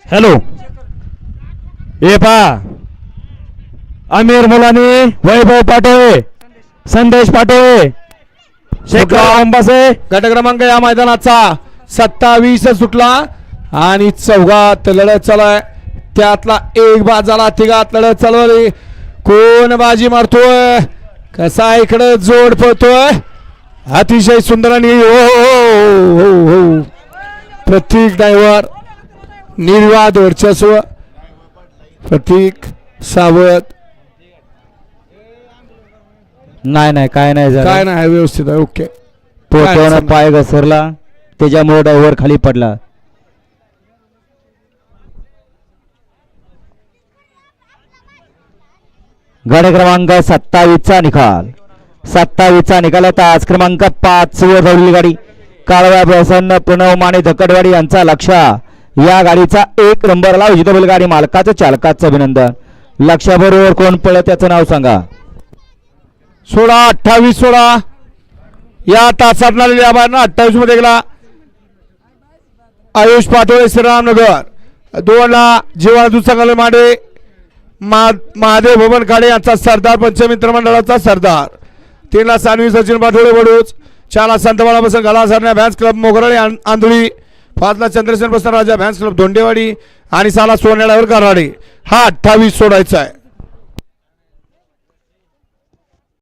Hello ए पा आमिर मुलानी वैभव पाटोळे संदेश पाटोळे शेखर अंबासे गट क्रमांक या मैदानाचा 27 सुटला आणि चौघात लढत चालू आहे. त्यातला एक बाद झाला. तिघात लढत चालू आहे. कोण बाजी मारतोय कसा इकडे जोड पळतोय अतिशय सुंदर आणि हो प्रतीक ड्रायव्हर निर्वाद वर्चस्व प्रतीक सावत नाही काय नाही झालं. काय नाही व्यवस्थित आहे. ओके पोटावरनं पाय घसरला त्याच्यामुळे ड्रायव्हर खाली पडला. गट क्रमांक 27चा निकाल 27चा निकाल आता आज क्रमांक 5 वर धावलेली गाडी काळवा प्रसन्न प्रणव माने धकडवाडी यांचा लक्ष या गाडीचा 1 नंबरला विजेता गाडी मालकाचं चालकाचं अभिनंदन. लक्षाबरोबर कोण पळत त्याचं नाव सांगा. 16 28 16 या तासात आलेल्या 28 मध्ये गेला आयुष पाटोळे श्रीरामनगर 2 ला जीवाला दुसरा माडे महादेव भवन खाडे यांचा सरदार पंचमित्र मंडळाचा सरदार 3 ला सानवी सचिन पाटोळे वडूच 4 ला संत बाळाबसन गला सरण्या भॅन्स क्लब मोगराळे आंधळी 5 ला चंद्रसेन प्रसन्न राजा भॅन्स क्लब धोंडेवाडी आणि 6 ला सोन्याळावर कराडे. हा 28 सोडायचा आहे.